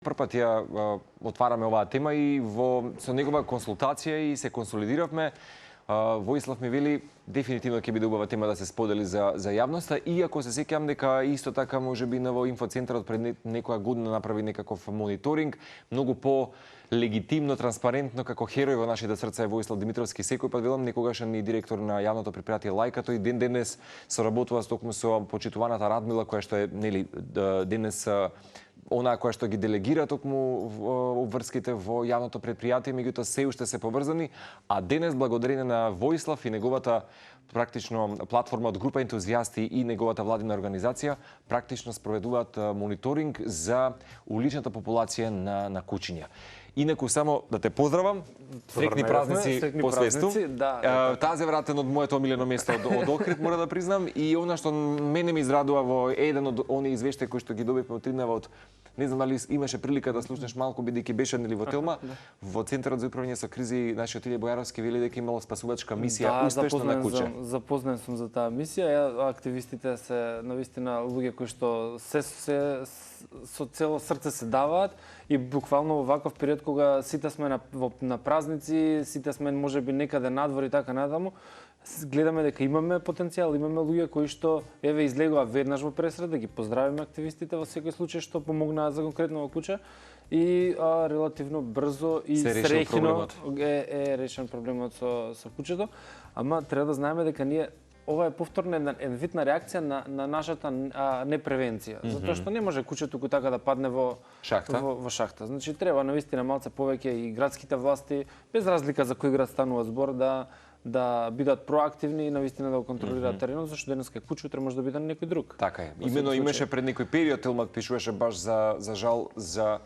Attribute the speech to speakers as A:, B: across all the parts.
A: првпат ја отвараме оваа тема и со негова консултација и се консолидиравме. Воислав ми вели дефинитивно ќе биде убава тема да се сподели за јавноста, иако се сеќавам дека исто така можеби на во инфоцентарот пред некоја година направи некаков мониторинг, многу по легитимно, транспарентно, како херој во нашите срца е Воислав Димитровски. Секој пат велам, некогашен и директор на јавното предпријатие Лајка, тој ден денес соработува токму со почитуваната Радмила, која што е нели денес онаа која што ги делегира токму обврските во јавното предпријатие, меѓутоа се уште се поврзани, а денес благодарение на Воислав и неговата практично платформа од група ентузијасти и неговата владина организација практично спроведуваат мониторинг за уличната популација на кучиња. Инаку само да те поздравам, срекни празници по свесту. Таа е вратен од моето омилено место од Охрид, мора да признам, и она што мене ми израдува во еден од оние извештаи кои што ги добивме од Тринава од, не знам дали имаше прилика да слушнеш малку, бидејќи беше нели во Телма, во Центарот за управување со кризи нашиот Илија Бојаровски вели дека имало спасувачка мисија успешно на куче.
B: Запознат сум за таа мисија. Активистите се навистина луѓе кои што се со цело срце се даваат и буквално во ваков период кога сите сме на празници, сите сме можеби некаде надвор и така натаму, гледаме дека имаме потенцијал, имаме луѓе кои што еве излегува веднаш во пресред, да ги поздравиме активистите во секој случај што помогнаа за конкретно во куче и релативно брзо и среќно е решен проблемот со кучето, ама треба да знаеме дека ние ова е повторна една вид на реакција на нашата непревенција, затоа што не може кучето кој така да падне во шахта. Значи треба навистина малце повеќе и градските власти, без разлика за кој град станува збор, да бидат проактивни и навистина да го контролираат теренот, зашто денеска куче утре може да биде на некој друг.
A: Така е. Имено имаше пред некој период Телмак пишуваше баш за жал за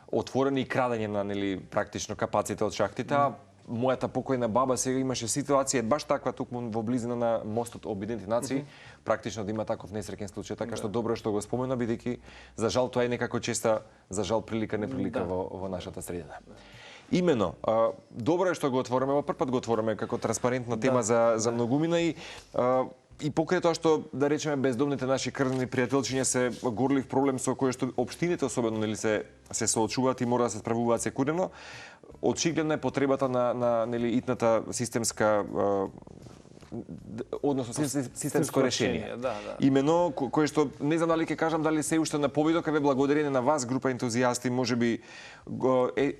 A: отворени и крадење на нели практично капаците од шахтите. Мојата покојна баба сега имаше ситуација баш таква токму во близина на мостот Обединети нации, практично да има таков несреќен случај, така што добро е што го спомена, бидејќи за жал тоа е некако честа за жал прилика неприлика во нашата средина. Имено, добро е што го отвориме, во првпат го отвориме како транспарентна тема за многумина и покрај тоа што, да речеме, бездомните наши крвни пријателчиња се горлив проблем со кој што општините особено нели се соочуваат и мора да се справуваат секојдневно. Очигледна е потребата на нели итната системска односно системско решение. Имено кој што не знам дали ќе кажам дали се уште на повидок, еве благодарение на вас група ентузијасти, можеби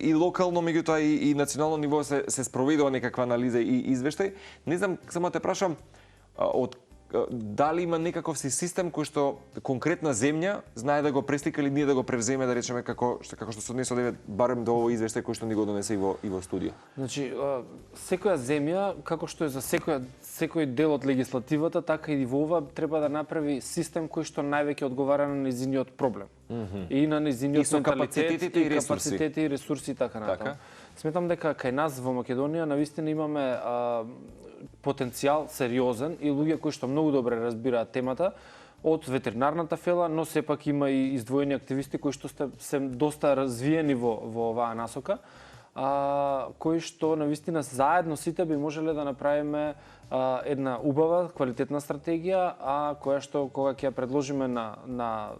A: и локално меѓутоа и национално ниво се спроведува некаква анализа и извештај. Не знам, само те прашам дали има некаков систем кој што конкретна земја знае да го преслика или ние да го превземе, да речеме како што се однесе од барем до овој извештај кој што ни го донесе и во студио.
B: Значи, секоја земја, како што е за секој дел од легислативата, така и во ова треба да направи систем кој што највеќе одговара на нејзиниот проблем. И на нејзиниот менталитет, и капацитети и ресурси и така натаму. Сметам дека кај нас во Македонија навистина имаме потенцијал сериозен и луѓе кои што многу добре разбираат темата од ветеринарната фела, но сепак има и издвоени активисти кои што се доста развиени во оваа насока, кои што навистина заедно сите би можеле да направиме една убава, квалитетна стратегија, која што кога ќе ја предложиме на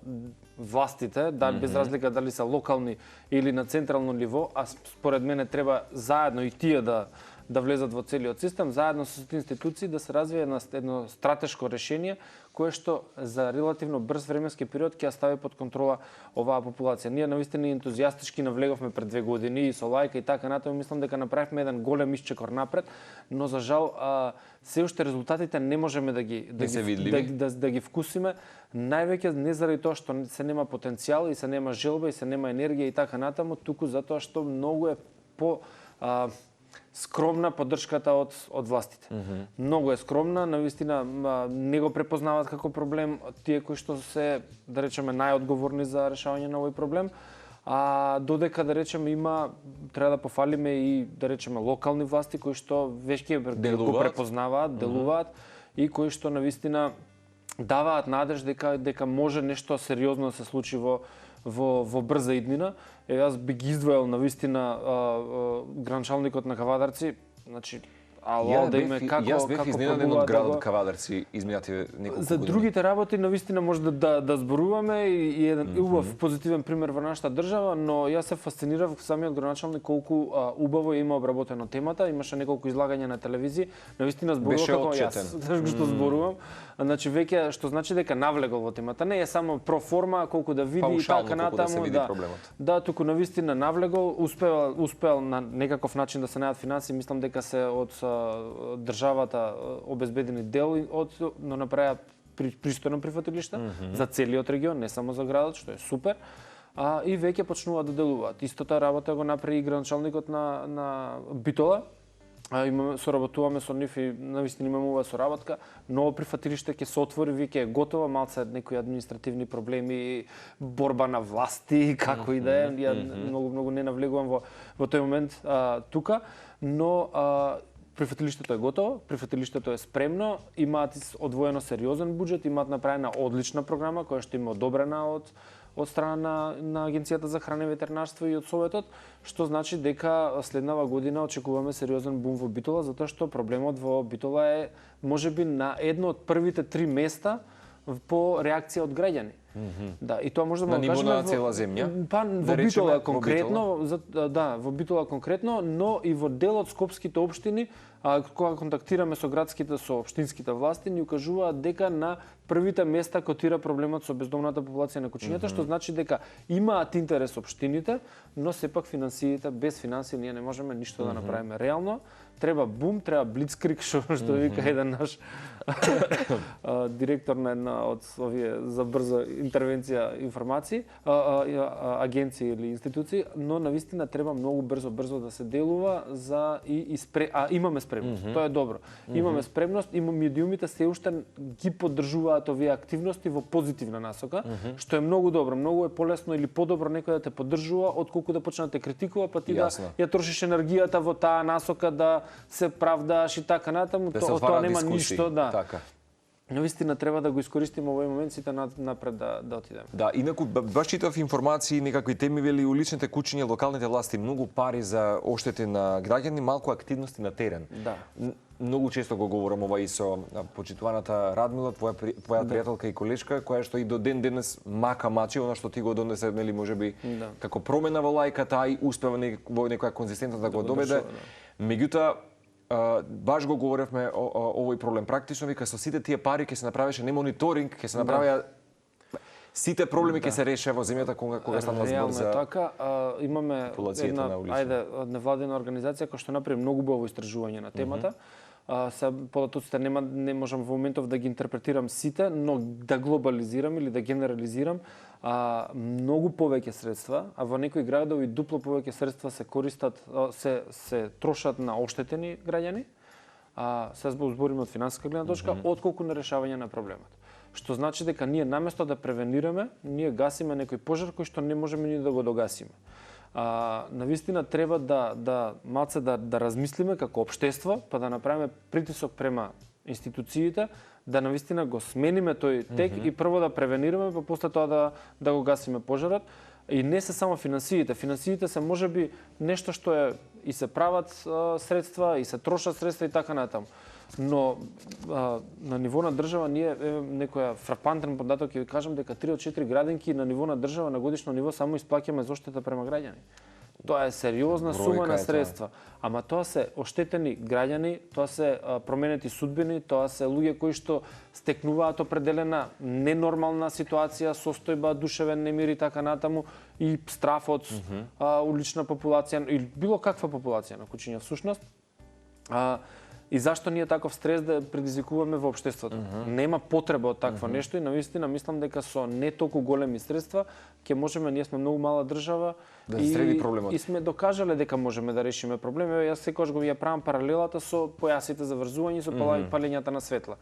B: властите, без разлика дали се локални или на централно ниво, а според мене треба заедно и тие да влезат во целиот систем, заедно со институции да се развие едно стратешко решение кое што за релативно брз временски период ќе ја стави под контрола оваа популација. Ние навистина ентузијастички навлеговме пред 2 години и со Лајка и така натаму, мислам дека направивме еден голем исчекор напред, но за жал се уште резултатите не можеме да ги вкусиме, највеќе не заради тоа што се нема потенцијал и се нема желба и се нема енергија и така натаму, туку затоа што многу е по скромна поддршката од властите. Многу е скромна, навистина не го препознаваат како проблем тие кои што се, да речеме, најодговорни за решавање на овој проблем, додека, да речеме, треба да пофалиме и, да речеме, локални власти кои што веќе го препознаваат, делуваат и кои што навистина даваат надеж дека може нешто сериозно да се случи во брза иднина. Јас би ги издвоил навистина гранчалникот на Кавадарци, значи ало да име
A: Јас бев изненаден
B: пробуваат
A: од градот
B: го-
A: Кавадарци изминативе неколку
B: За
A: години.
B: другите работи навистина може да зборуваме и еден убав позитивен пример во нашата држава, но јас се фасцинирав самиот градоначалник колку убаво има обработено темата, имаше неколку излагања на телевизија, навистина зборува
A: Беше
B: како
A: отчетен.
B: јас, што зборувам. Значи веќе што значи дека навлегол во темата, не е само проформа колку да види и
A: Паушално
B: така
A: колку да се
B: натаму,
A: види проблемот.
B: Да, туку навистина навлегол, успеал на некаков начин да се најдат финансии, мислам дека се од државата обезбедени дел но направија пристојно прифатилиште за целиот регион, не само за градот, што е супер. И веќе почнуваат да делуваат. Истата работа го направи и градоначалникот на Битола. Соработуваме со нив и навистина имаме оваа соработка. Ново прифатилиште ќе се отвори, веќе е готово, малце некои административни проблеми, борба на власти, како и да е. Ја многу не навлегувам во тој момент тука, но прифатилиштето е готово, прифатилиштето е спремно, имаат одвоено сериозен буџет, имаат направена одлична програма која што има одобрена од страна на Агенцијата за храна и ветеринарство и од Советот, што значи дека следнава година очекуваме сериозен бум во Битола, затоа што проблемот во Битола е можеби на едно од првите 3 места по реакција од граѓани. Да, и тоа може да
A: На
B: го
A: ниво
B: кажеме
A: на цела земја?
B: Па
A: Да
B: во
A: речеме,
B: Битола
A: во
B: конкретно, во Битола конкретно, но и во дел од скопските општини, кога контактираме со градските, со општинските власти, ни укажуваат дека на првите места котира проблемот со бездомната популација на кучињата, што значи дека имаат интерес општините, но сепак финансиите, без финансии ние не можеме ништо да направиме. Реално треба бум, треба блицкриг, што вика еден наш директор на една од овие за брза интервенција информации, агенции или институции, но навистина треба многу брзо да се делува имаме спремност. Тоа е добро. Имаме спремност и медиумите се уште ги поддржуваат овие активности во позитивна насока, што е многу добро. Многу е полесно или подобро некој да те поддржува отколку да почне да те критикува, па ти да ја трошиш енергијата во таа насока да се правдаш и така натаму, тоа нема ништо, да.
A: Така.
B: Навистина треба да го искористиме овој момент сите напред да отидеме.
A: Да, инаку баш читав информации, некакви теми вели уличните кучиња, локалните власти, многу пари за оштети на граѓани, малку активности на терен.
B: Да.
A: Многу често го говорам ова и со почитуваната Радмила, твоја пријателка и колешка, која што и до ден денес мачи она што ти го донесе, нели можеби како промена во лајката, а и успева во некоја конзистентност да го доведе. Меѓутоа, баш го говоревме овој проблем. Практично вика со сите тие пари ќе се направеше не мониторинг, ќе се направија сите проблеми ќе се решеа во земјата кога станува збор за
B: така, имаме една невладина организација која што направи многу убаво истражување на темата. Податоците не можам во моментов да ги интерпретирам сите, но да глобализирам или да генерализирам, многу повеќе средства, а во некои градови дупло повеќе средства се користат, се трошат на оштетени граѓани, се збориме од финансиска гледна точка, отколку на решавање на проблемот. Што значи дека ние наместо да превенираме, ние гасиме некој пожар кој што не можеме ни да го догасиме. Навистина треба малце да размислиме како општество, па да направиме притисок према институциите, да навистина го смениме тој тек и прво да превенираме, па после тоа да го гасиме пожарот. И не се само финансиите. Финансиите се можеби нешто што е и се прават средства, и се трошат средства и така натаму. Но на ниво на држава ние некоја фрапантен податок ќе ви кажам дека 3 од 4 градинки на ниво на држава на годишно ниво само исплаќаме за оштета према граѓани. Тоа е сериозна сума на средства. Ама тоа се оштетени граѓани, тоа се променети судбини, тоа се луѓе кои што стекнуваат определена ненормална ситуација, состојба, душевен немир и така натаму, и страф од улична популација или било каква популација на кучиња всушност. И зашто ние таков стрес да предизвикуваме во општеството? Нема потреба од такво нешто и навистина мислам дека со не толку големи средства ќе можеме, ние сме многу мала држава и сме докажале дека можеме да решиме проблеми. Јас секогаш го ја правам паралелата со појасите за врзување со палењата на светла.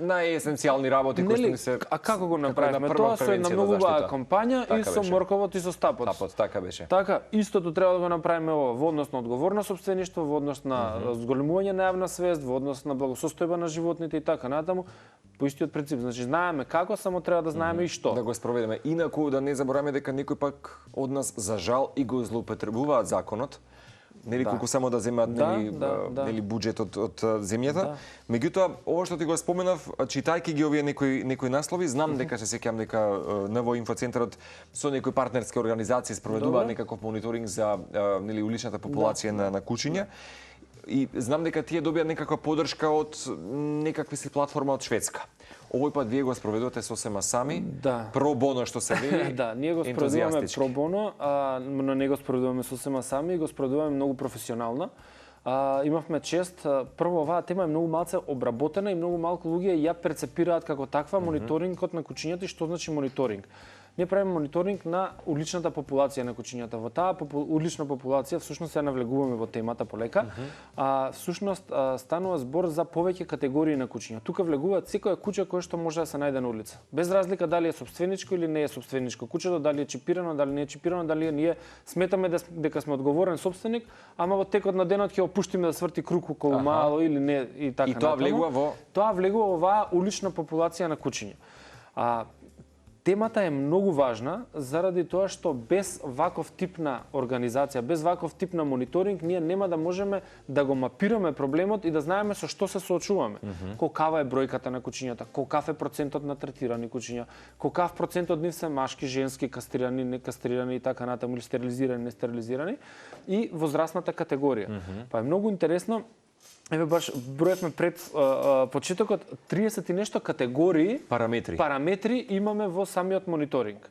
A: Најесенцијални работи кои што ни се.
B: А како го направивме тоа со една многу убава кампања и со морковот и со стапот.
A: Стапот, така беше.
B: Така, истото треба да го направиме ова во однос на одговорно сопствеништво, во однос на зголемување на јавна свест, во однос на благосостојба на животните и така натаму. По истиот принцип, значи знаеме како, само треба да знаеме и што.
A: Да го спроведеме. Инаку да не забораваме дека некој пак од нас за жал и го злоупотребуваат законот, нели колку само да земат нели буџетот од земјата. Меѓутоа, ова што ти го споменав, читајќи ги овие некои наслови, знам дека се сеќавам дека НВО инфоцентарот со некои партнерски организации спроведуваат некаков мониторинг за нели уличната популација на кучиња. И знам дека тие добија некаква поддршка од некакви си платформа од Шведска. Овој пат вие го спроведувате сосема сами, про боно што се вели.
B: Да, ние го спроведуваме про боно, но не го спроведуваме сосема сами, го спроведуваме многу професионално. Имавме чест, прво оваа тема е многу малце обработена и многу малку луѓе ја перцепираат како таква мониторингот на кучињата и што значи мониторинг. Ние правиме мониторинг на уличната популација на кучињата. Во таа улична популација всушност се навлегуваме во темата полека. Всушност станува збор за повеќе категории на кучиња. Тука влегуваат секоја куќа кое што може да се најде на улица. Без разлика дали е сопственичко или не е сопственичко куќето, дали е чипирано, дали не е чипирано, дали ние сметаме дека сме одговорен собственик, ама во текот на денот ќе опуштиме да сврти круг околу мало или не и така натаму.
A: И тоа влегува во
B: Тоа влегува во оваа улична популација на кучиња. Темата е многу важна заради тоа што без ваков тип на организација, без ваков тип на мониторинг, ние нема да можеме да го мапираме проблемот и да знаеме со што се соочуваме. Колкава е бројката на кучињата, колкав е процентот на третирани кучиња, колкав процент од нив се машки, женски, кастрирани, некастрирани и така натаму, или стерилизирани, нестерилизирани, и возрастната категорија. Па е многу интересно. Еве баш броевме пред почетокот 30 и нешто категории, параметри имаме во самиот мониторинг.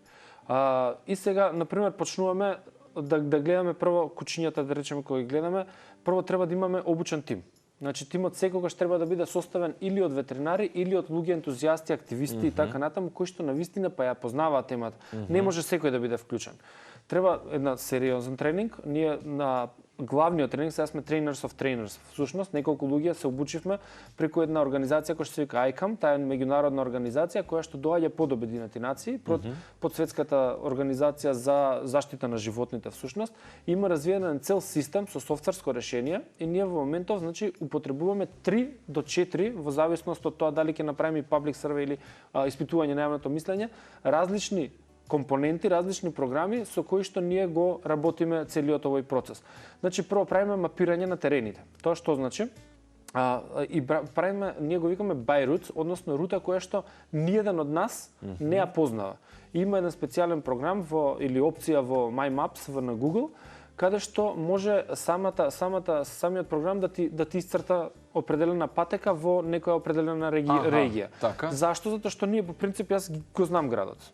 B: И сега, например, почнуваме да гледаме прво кучињата, да речеме кои гледаме, прво треба да имаме обучен тим. Значи тимот секогаш треба да биде составен или од ветеринари или од луѓе ентузијасти, активисти и така натаму кои што навистина па ја познаваат темата. Не може секој да биде вклучен. Треба една сериозен тренинг. Ние на главниот тренинг сега сме trainers of trainers. Всушност неколку луѓе се обучивме преку една организација која што се вика ICAM, таа е меѓународна организација која што доаѓа под Обединети нации, под светската организација за заштита на животните всушност. Има развиен цел систем со софтверско решение и ние во моментов значи употребуваме 3 до 4 во зависност од тоа дали ќе направиме public survey или испитување на јавното мислење, различни компоненти, различни програми со кои што ние го работиме целиот овој процес. Значи прво правиме мапирање на терените. Тоа што значи? И правиме, ние го викаме by routes, односно рута која што ниеден од нас не ја познава. Има еден специјален програм или опција во My Maps на Google, каде што може самиот програм да ти исцрта определена патека во некоја определена регија.
A: Така.
B: Зашто? Затоа што ние по принцип јас го знам градот.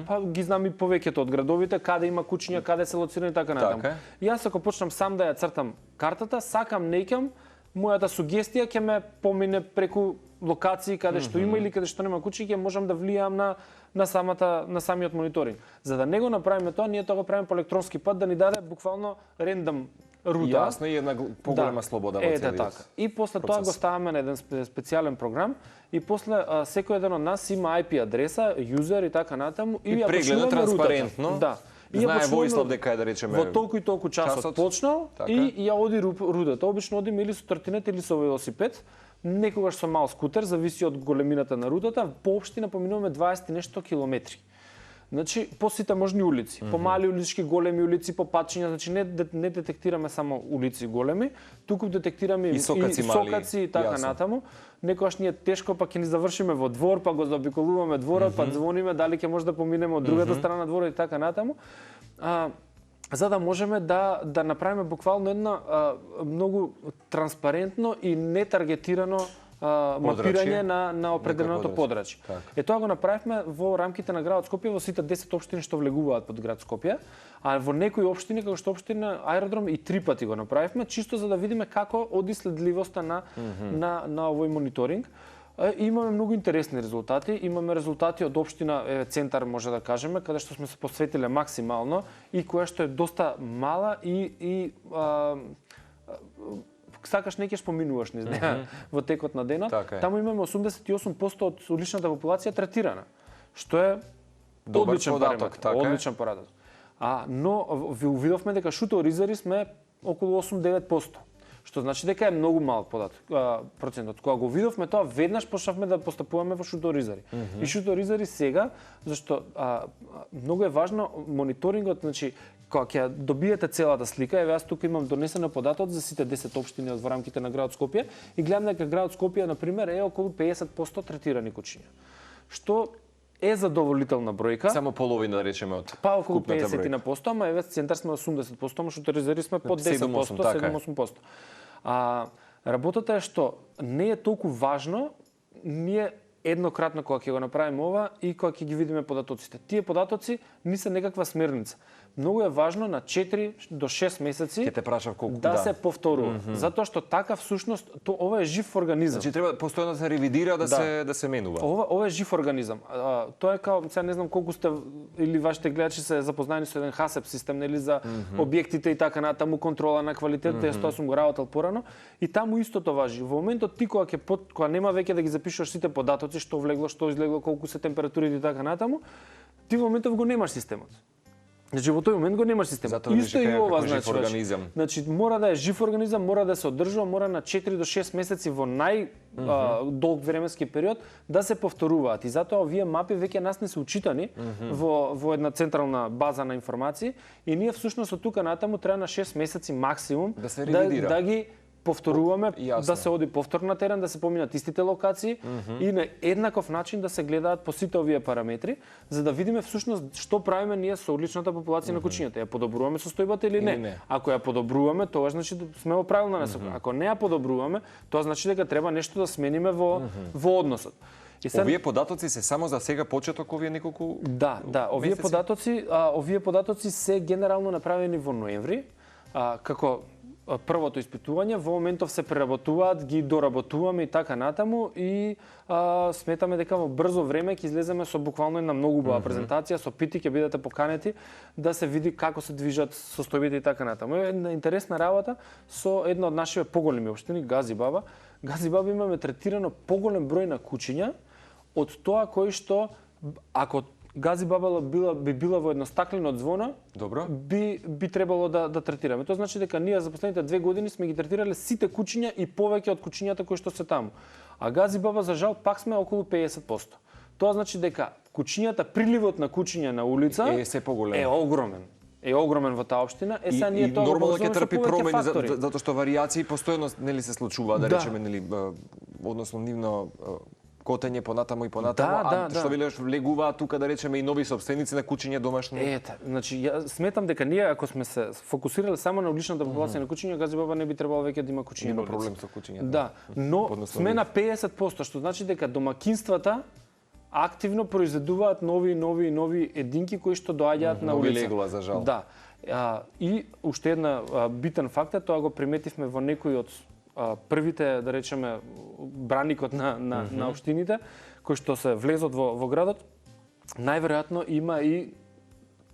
B: Па ги знам и повеќето од градовите, каде има кучиња, каде се лоцирани и така натаму. Јас ако почнам сам да ја цртам картата, сакам неќам, мојата сугестија ќе ме помине преку локации каде што има или каде што нема кучиња, ќе можам да влијам на самиот мониторинг. За да не го направиме тоа, ние тоа го правиме по електронски пат да ни даде буквално рендом рута.
A: Јасно и една поголема слобода во целиот
B: така. И после тоа го ставаме на еден специјален програм и после секој еден од нас има IP адреса, юзер и така натаму и ја
A: прегледа транспарентно.
B: Да.
A: Знае Воислав дека е, да речеме,
B: во толку и толку часот почнал и ја оди рутата. Обично одиме или со тротинет или со велосипед, некогаш со мал скутер, зависи од големината на рутата, по општина поминуваме 20 и нешто километри. Значи, по сите можни улици, по мали улички, големи улици, по патчиња, значи не детектираме само улици големи, туку детектираме и сокаци и така натаму. Некогаш ни е тешко, па ќе ни завршиме во двор, па го заобиколуваме дворот, па звониме дали ќе може да поминеме од другата страна дворот и така натаму. За да можеме да направиме буквално една многу транспарентно и нетаргетирано мапирање на определеното подрачје. Тоа го направивме во рамките на градот Скопје во сите 10 општини што влегуваат под град Скопје, а во некои општини како што општина Аеродром и 3 пати го направивме, чисто за да видиме како оди следливоста на овој мониторинг. Имаме многу интересни резултати. Имаме резултати од општина Центар, може да кажеме, каде што сме се посветиле максимално и која што е доста мала и сакаш не ќе споминуваш низ неа во текот на денот. Таму имаме 88% од уличната популација третирана, што е одличен параметар, одличен параметар. Но ви увидовме дека шуторизери сме околу 8-9%. Што значи дека е многу мал процентот. Кога го видовме тоа, веднаш почнавме да постапуваме во шуторизери. И шуторизери сега, зашто многу е важно мониторингот, значи кога ќе добиете целата слика, еве јас тука имам донесено податок за сите 10 општини во рамките на градот Скопје и гледам дека градот Скопје на пример е околу 50% третирани кучиња. Што е задоволителна бројка.
A: Само половина да речеме од
B: па околу
A: купната
B: 50%, ама еве центар сме 80%, ама што резерви сме под 10%, 7-8%. Работата е што не е толку важно ние еднократно кога ќе го направиме ова и кога ќе ги видиме податоците. Тие податоци не се некаква смерница. Многу е важно на 4 до 6 месеци
A: Ќе те прашав колку
B: да се повторува. Затоа што така всушност ова е жив организам.
A: Значи треба постојано да се ревидира, да се менува.
B: Ова е жив организам. Тоа е као, сега не знам колку сте или вашите гледачи се запознаени со еден ХАСЕП систем, нели, за објектите и така натаму, контрола на квалитетот, тоа сум го работел порано и таму истото важи. Во моментот ти кога нема веќе да ги запишуваш сите податоци, што влегло, што излегло, колку се температурите и така натаму, ти во моментов го немаш системот. Значи во тој момент го немаш систем.
A: Исто и ова значи.
B: Значи мора да е жив организам, мора да се одржува, мора на 4 до 6 месеци во долг временски период да се повторуваат. И затоа овие мапи веќе нас не се учитани во една централна база на информации и ние всушност од тука натаму треба на 6 месеци максимум да ги повторуваме, да се оди повтор на терен, да се поминат истите локации и на еднаков начин да се гледаат по сите овие параметри, за да видиме всушност што правиме ние со одличната популација на кучињата. Ја подобруваме состојбата или не? Ако ја подобруваме, тоа значи да сме во правилна насока. Ако не ја подобруваме, тоа значи дека треба нешто да смениме во односот.
A: Овие податоци се само за сега почеток, овие неколку
B: овие податоци се генерално направени во ноември, како првото испитување, во моментов се преработуваат, ги доработуваме и така натаму и сметаме дека во брзо време ќе излеземе со буквално една многу убава презентација, со пити ќе бидете поканети да се види како се движат состојбите и така натаму. Една интересна работа со една од нашите поголеми општини, Газибаба. Газибаба имаме третирано поголем број на кучиња од тоа кои што ако Газибаба би била во едно стаклено звоно,
A: добро,
B: би требало да третираме. Тоа значи дека ние за последните 2 години сме ги третирале сите кучиња и повеќе од кучињата кои што се таму. А Газибаба за жал пак сме околу 50%. Тоа значи дека кучињата, приливот на кучиња на улица
A: е се поголем.
B: Е огромен. Е огромен во таа општина. Сега ние тоа
A: нормално ќе трпи промени затоа што варијации постојано нели се случуваат, да речеме, нели, односно нивно котење понатаму и понатаму, што велеш влегуваат тука да речеме и нови собственици на кучиња домашни.
B: Значи ја сметам дека ние ако сме се фокусирале само на уличната популација на кучиња, Газибаба не би требало веќе да има кучиња.
A: Има проблем со кучињата.
B: Да, но сме на 50%, што значи дека домакинствата активно произведуваат нови единки кои што доаѓаат на улица.
A: Легла за жал.
B: Да. И уште една битен факт е, тоа го приметивме во некои од првите, да речеме, браникот на општините, кои што се влезот во градот, најверојатно има и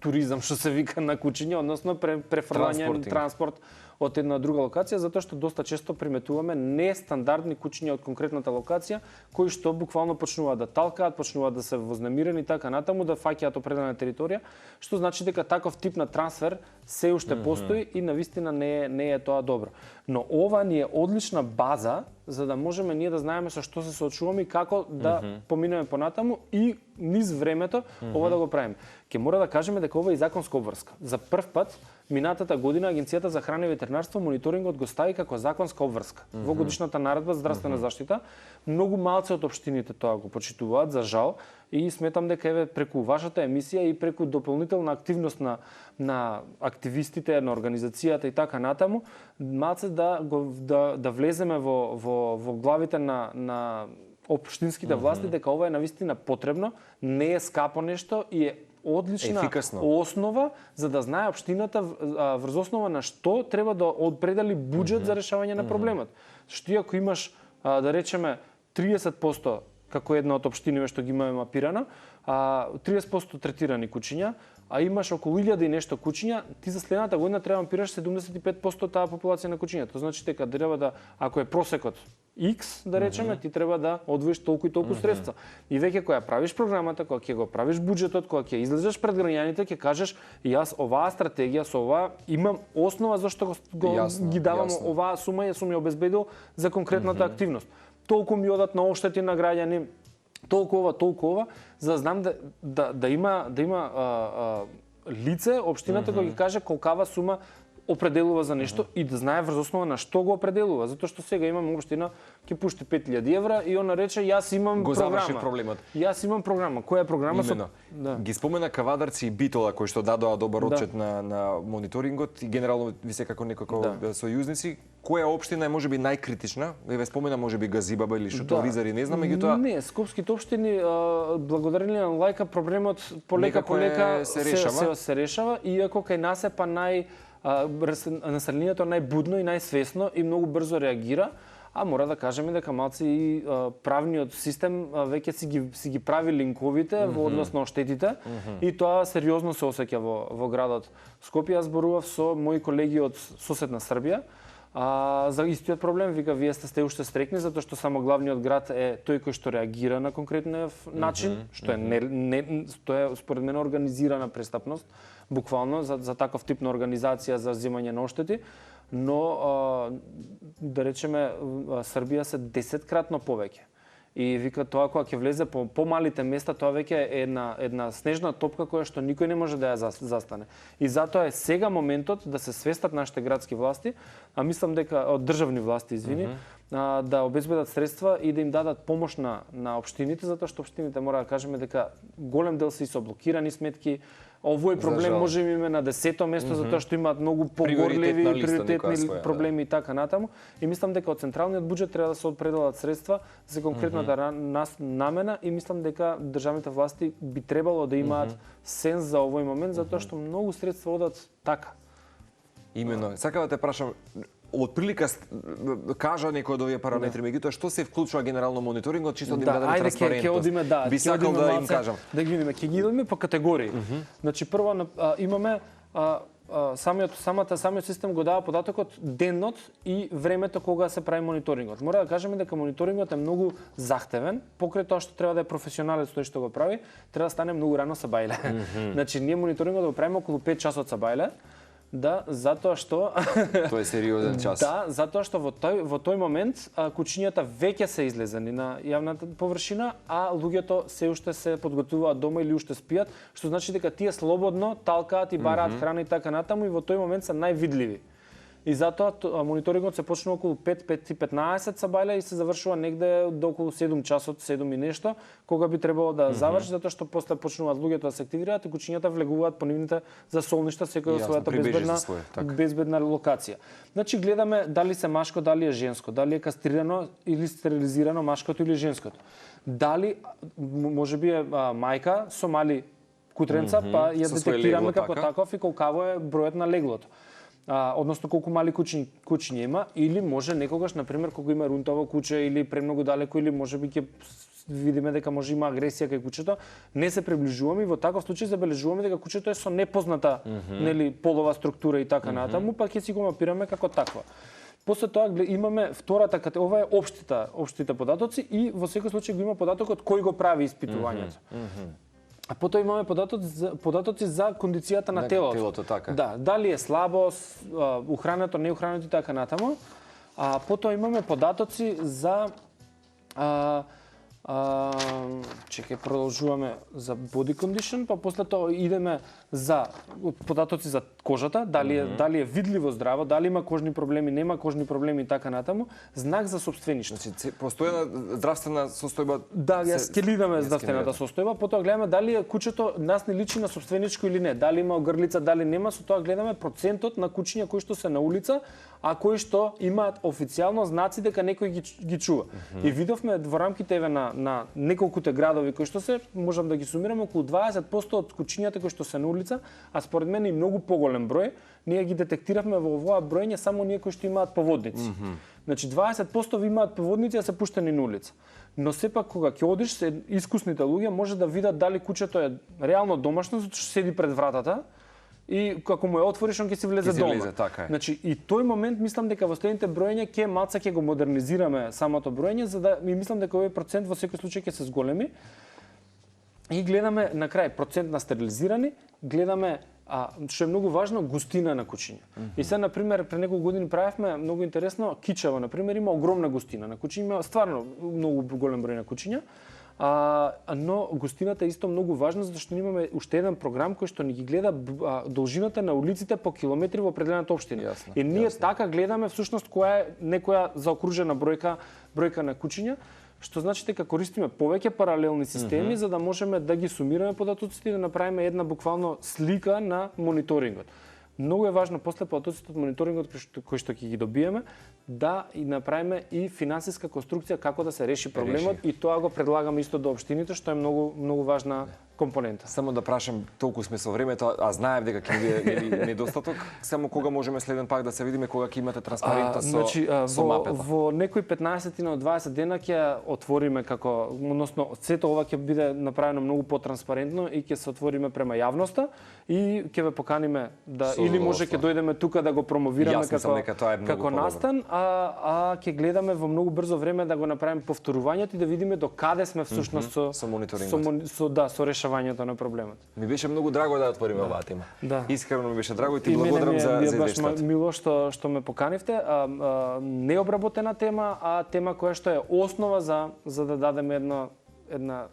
B: туризам, што се вика, на кучиња, односно префрлање транспорт од една друга локација, затоа што доста често приметуваме нестандардни кучиња од конкретната локација, кои што буквално почнуваат да талкаат, почнуваат да се вознемирени така натаму, да фаќаат определена територија, што значи дека таков тип на трансфер се уште постои и навистина не е тоа добро. Но ова ни е одлична база за да можеме ние да знаеме со што се соочуваме и како да поминеме понатаму и низ времето ова да го правиме. Ке мора да кажеме дека ова е законска обврска. За прв пат минатата година Агенцијата за храна и ветеринарство мониторингот го стави како законска обврска во годишната наредба за здравствена заштита. Многу малце од општините тоа го почитуваат, за жал, и сметам дека еве преку вашата емисија и преку дополнителна активност на активистите, на организацијата и така натаму, малце да влеземе во главите на општинските власти дека ова е навистина потребно, не е скапо нешто и е одлична основа за да знае општината врз основа на што треба да определи буџет за решавање на проблемот. Што ако имаш да речеме 30% како една од општиниве што ги имаме мапирано, 30% третирани кучиња, а имаш околу 1000 и нешто кучиња, ти за следната година треба да мапираш 75% таа популација на кучиња. Тоа значи дека треба да, ако е просекот X, да речеме, ти треба да одвоиш толку и толку средства. И веќе кога правиш програмата, кога ќе го правиш буџетот, кога ќе излезеш пред граѓаните, ќе кажеш јас оваа стратегија со оваа имам основа зашто ги давам оваа сума, ја сум ја обезбедил за конкретната активност. Толку ми одат на оштети на граѓани, толку ова, за да знам да има лице, општината кој ги каже колкава сума определува за нешто и да знае врз основа на што го определува, затоа што сега имаме општина ќе пушти 5000 евра и она рече јас имам
A: Го заврши
B: програма.
A: проблемот.
B: Јас имам програма. Која е програма?
A: Имено.
B: Да.
A: Ги спомена Кавадарци и Битола кои што дадоа добар отчет на мониторингот и генерално ви се како некако сојузници. Која општина е можеби најкритична? Ве спомена можеби Газибаба или што Ризари, не знам, меѓутоа
B: Не, скопските општини благодарение на лајка проблемот полека се решава, иако кај нас е па населението најбудно и најсвесно и многу брзо реагира, а мора да кажеме дека малци и правниот систем веќе си ги прави линковите во однос на оштетите и тоа сериозно се осеќа во градот Скопје. Јас зборував со мои колеги од соседна Србија за истиот проблем. Вика, вие сте уште стрекни затоа што само главниот град е тој кој што реагира на конкретен начин, што е според мене организирана престапност, буквално за таков тип на организација за земање на оштети, но да речеме Србија се 10-кратно повеќе. И вика тоа кога ќе влезе по помалите места, тоа веќе е една снежна топка која што никој не може да ја застане. И затоа е сега моментот да се свестат нашите градски власти, а мислам дека државни власти, да обезбедат средства и да им дадат помош на општините, затоа што општините мора да кажеме дека голем дел се со блокирани сметки. Овој проблем може би име на 10-то место затоа што имаат многу погорливи и приоритетни проблеми и така натаму. И мислам дека од централниот буџет треба да се определат средства за конкретната намена и мислам дека државните власти би требало да имаат сенс за овој момент затоа што многу средства одат така.
A: Имено. Сакам да те прашам, од прилика кажа некој од овие параметри, меѓутоа што се вклучува генерално мониторингот, чисто да им даде транспарентност.
B: Би
A: сакал да им кажам.
B: Да ги видиме, ќе ги видиме по категории. Значи прво имаме самиот систем го дава податокот денот и времето кога се прави мониторингот. Мора да кажеме дека мониторингот е многу захтевен, покрај тоа што треба да е професионалец тој што го прави, треба да стане многу рано са бајле. Значи ние мониторингот го правиме околу 5 часот са бајле. Да, затоа што
A: Тоа е сериозен час.
B: Да, затоа што во тој момент кучињата веќе се излезени на јавната површина, а луѓето се уште се подготвуваат дома или уште спијат, што значи дека тие слободно талкаат и бараат храна и така натаму и во тој момент се највидливи. И затоа мониторингот се почнува околу 5:15 са бајле и се завршува негде до околу 7 часот, 7 и нешто, кога би требало да заврши, затоа што после почнуваат луѓето да се активираат и кучињата влегуваат по нивните засолништа, секој во својата безбедна локација. Значи гледаме дали се машко, дали е женско, дали е кастрирано или стерилизирано машкото или женското. Дали можеби е мајка со мали кутренца, па ја детектираме како таков и колкаво е бројот на леглото. Односно колку мали кучиња има, или може некогаш, например, кога има рунтово куче или премногу далеко, или можеби ќе видиме дека може има агресија кај кучето, не се приближуваме и во таков случај забележуваме дека кучето е со непозната нели полова структура и така натаму, па ќе си го мапираме како таква. После тоа имаме втората категорија, ова е општите податоци и во секој случај го има податокот кој го прави испитувањето. А потоа имаме податоци за кондицијата на телото.
A: Така.
B: Да, дали е слабост, ухрането, неухрането и така натаму. А потоа имаме податоци за чекај, продолжуваме за body condition, па после тоа идеме за податоци за кожата, дали е видливо здраво, дали има кожни проблеми, нема кожни проблеми и така натаму, знак за собствеништво.
A: Значи постојана здравствена состојба.
B: Да, ја скелидаме здравствената состојба, потоа гледаме дали кучето нас не личи на собственичко или не, дали има огрлица, дали нема, со тоа гледаме процентот на кучиња кои што се на улица, а кои што имаат официјално знаци дека некој ги чува. И видовме во рамките на неколкуте градови кои што се, можам да ги сумираме, околу 20% од кучињата кои што се на улица, а според мене и многу поголем број, ние ги детектиравме во овоа бројање само ние кои што имаат поводници. Значи 20% имаат поводници, а се пуштени на улица. Но сепак кога ќе одиш, искусните луѓе може да видат дали кучето е реално домашно, затоа што седи пред вратата, и како му ја отвориш, он ќе си влезе дома.
A: Така е.
B: Значи, и тој момент мислам дека во следните броења ќе го модернизираме самото броење, за да мислам дека овој процент во секој случај ќе се зголеми. И гледаме на крај процент на стерилизирани, гледаме што е многу важно, густина на кучиња. И сега, например, пред неколку години правевме многу интересно, Кичево, например, има огромна густина на кучиња, има стварно многу голем број на кучиња. но гостината е исто многу важна, затоа што имаме уште еден програм кој што ни ги гледа должината на улиците по километри во определената општина.
A: Јасно,
B: И ние така гледаме всушност која е некоја заокружена бројка на куќиња, што значи дека користиме повеќе паралелни системи за да можеме да ги сумираме податоците и да направиме една буквално слика на мониторингот. Многу е важно после податоците од мониторингот кој што ќе ги добиеме да и направиме и финансиска конструкција како да се реши проблемот и тоа го предлагаме исто до општините што е многу важна компонента.
A: Само да прашам, толку сме со времето, а знаев дека ќе биде недостаток, само кога можеме следен пак да се видиме кога ќе имате транспарентно со мапета?
B: Во некои 15 на 20 дена ќе отвориме односно сето ова ќе биде направено многу потранспарентно и ќе се отвориме према јавноста и ќе ве поканиме да или може ќе дојдеме тука да го промовираме како настан, а ќе гледаме во многу брзо време да го направиме повторувањето и да видиме до каде сме всушност со
A: мониторингот.
B: Со решавањето на проблемот.
A: Ми беше многу драго да отвориме оваа тема.
B: Да.
A: Искрено ми беше драго и ти благодарам за извештајот.
B: Баш мило што ме поканивте. Необработена тема, а тема која што е основа за да дадеме една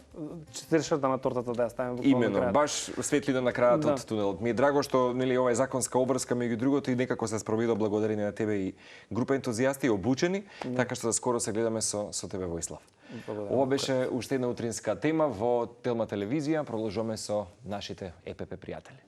B: четиршата на тортата да ја ставиме буквално
A: Именно,
B: крајот.
A: баш светлина на крајот од тунелот. Ми е драго што ова е законска обврска меѓу другото и некако се спроведе благодарение на тебе и група ентузијасти обучени, така што скоро се гледаме со тебе Воислав. Ова беше уште една утринска тема во Телма телевизија. Продолжуваме со нашите ЕПП пријатели.